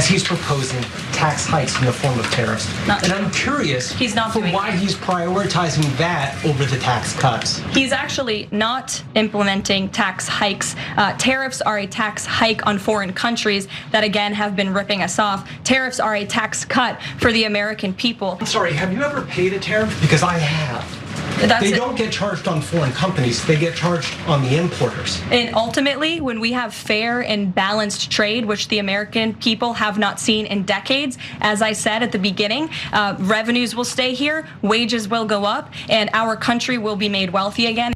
as he's proposing tax hikes in the form of tariffs. And I'm curious why he's prioritizing that over the tax cuts. He's actually not implementing tax hikes. Tariffs are a tax hike on foreign countries that, again, have been ripping us off. Tariffs are a tax cut for the American people. I'm sorry, have you ever paid a tariff? Because I have. They don't get charged on foreign companies, they get charged on the importers. And ultimately, when we have fair and balanced trade, which the American people have not seen in decades, as I said at the beginning, revenues will stay here, wages will go up, and our country will be made wealthy again.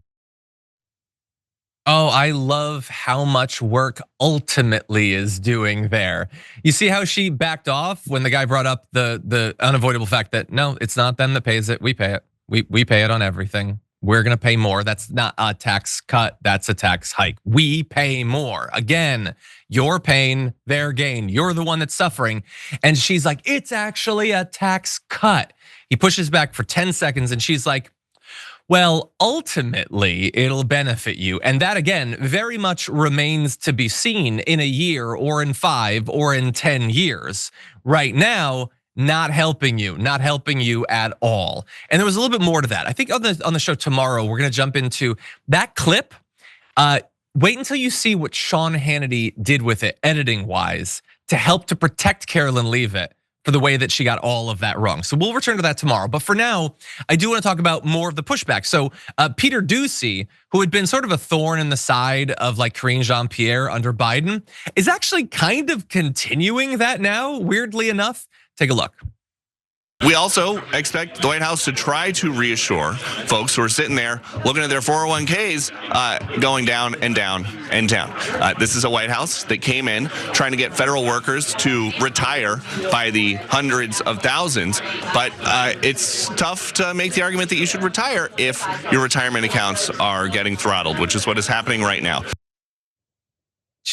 Oh, I love how much work ultimately is doing there. You see how she backed off when the guy brought up the unavoidable fact that no, it's not them that pays it, we pay it. We pay it on everything. We're gonna pay more. That's not a tax cut, that's a tax hike. We pay more. Again, your pain, their gain. You're the one that's suffering. And she's like, it's actually a tax cut. He pushes back for 10 seconds and she's like, well, ultimately, it'll benefit you. And that, again, very much remains to be seen in a year or in 5 or in 10 years. Right now, not helping you at all. And there was a little bit more to that. I think on the show tomorrow, we're gonna jump into that clip. Wait until you see what Sean Hannity did with it, editing wise, to help to protect Karoline Leavitt for the way that she got all of that wrong. So we'll return to that tomorrow. But for now, I do want to talk about more of the pushback. So Peter Doocy, who had been sort of a thorn in the side of like Karine Jean-Pierre under Biden, is actually kind of continuing that now, weirdly enough. Take a look. We also expect the White House to try to reassure folks who are sitting there looking at their 401ks going down and down and down. This is a White House that came in trying to get federal workers to retire by the hundreds of thousands, but it's tough to make the argument that you should retire if your retirement accounts are getting throttled, which is what is happening right now.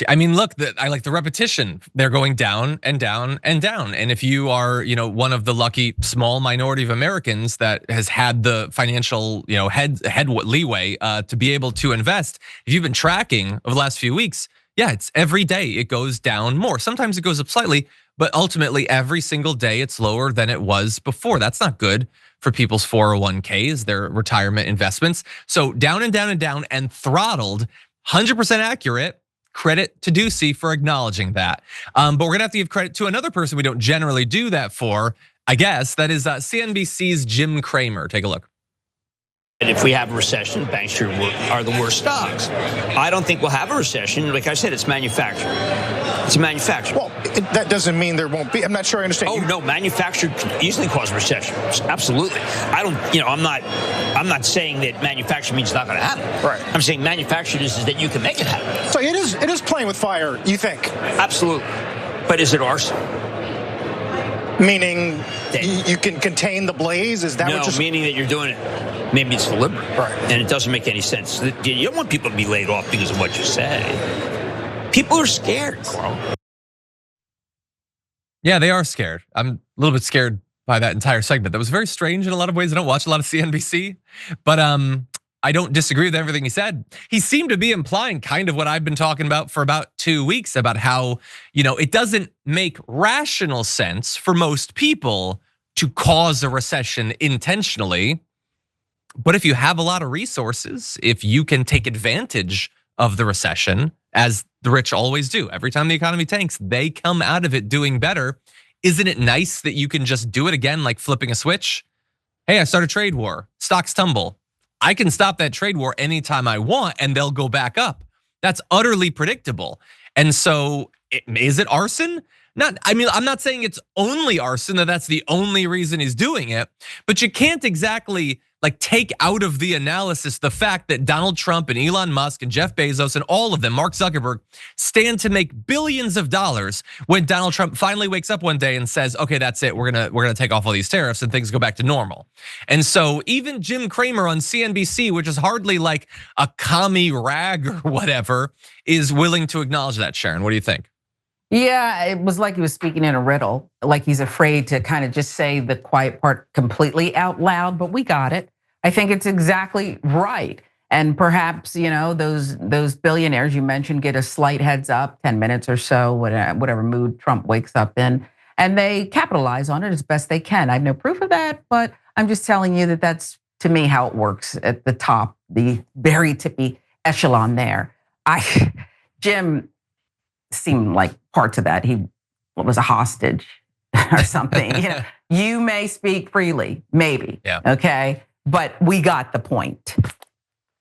I mean, look, I like the repetition. They're going down and down and down. And if you are, one of the lucky small minority of Americans that has had the financial, head leeway to be able to invest, if you've been tracking over the last few weeks, yeah, it's every day it goes down more. Sometimes it goes up slightly, but ultimately every single day it's lower than it was before. That's not good for people's 401ks, their retirement investments. So down and down and down and throttled, 100% accurate. Credit to Doocy for acknowledging that. But we're gonna have to give credit to another person we don't generally do that for, I guess. That is CNBC's Jim Cramer. Take a look. And if we have a recession, banks are the worst stocks. I don't think we'll have a recession. Like I said, it's manufacturing. It's manufacturing. Well, that doesn't mean there won't be. I'm not sure I understand. Oh no, manufacturing can easily cause a recession. Absolutely. I don't. I'm not saying that manufacturing means it's not going to happen. Right. I'm saying manufacturing is that you can make it happen. So it is playing with fire. You think? Absolutely. But is it arson? Meaning you can contain the blaze? Is that what you're saying? Meaning that you're doing it. Maybe it's deliberate. Right. And it doesn't make any sense. You don't want people to be laid off because of what you say. People are scared, Carl. Yeah, they are scared. I'm a little bit scared by that entire segment. That was very strange in a lot of ways. I don't watch a lot of CNBC, but I don't disagree with everything he said. He seemed to be implying kind of what I've been talking about for about 2 weeks about how, it doesn't make rational sense for most people to cause a recession intentionally. But if you have a lot of resources, if you can take advantage of the recession, as the rich always do, every time the economy tanks, they come out of it doing better. Isn't it nice that you can just do it again, like flipping a switch? Hey, I start a trade war, stocks tumble. I can stop that trade war anytime I want and they'll go back up. That's utterly predictable. And so is it arson? I'm not saying it's only arson, that's the only reason he's doing it, but you can't exactly like take out of the analysis the fact that Donald Trump and Elon Musk and Jeff Bezos and all of them, Mark Zuckerberg, stand to make billions of dollars when Donald Trump finally wakes up one day and says, okay, that's it, we're gonna take off all these tariffs and things go back to normal. And so even Jim Cramer on CNBC, which is hardly like a commie rag or whatever, is willing to acknowledge that. Sharon, what do you think? Yeah, it was like he was speaking in a riddle, like he's afraid to kind of just say the quiet part completely out loud, but we got it. I think it's exactly right. And perhaps, those billionaires you mentioned get a slight heads up, 10 minutes or so, whatever mood Trump wakes up in, and they capitalize on it as best they can. I have no proof of that, but I'm just telling you that that's, to me, how it works at the top, the very tippy echelon there. Jim seemed like parts of that. He was a hostage or something. You may speak freely, maybe, okay? But we got the point.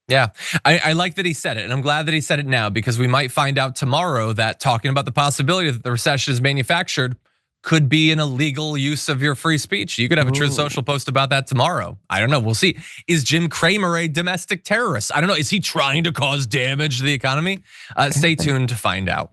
Yeah, I like that he said it, and I'm glad that he said it now, because we might find out tomorrow that talking about the possibility that the recession is manufactured could be an illegal use of your free speech. You could have a Truth Social post about that tomorrow. I don't know, we'll see. Is Jim Cramer a domestic terrorist? I don't know, is he trying to cause damage to the economy? Stay tuned to find out.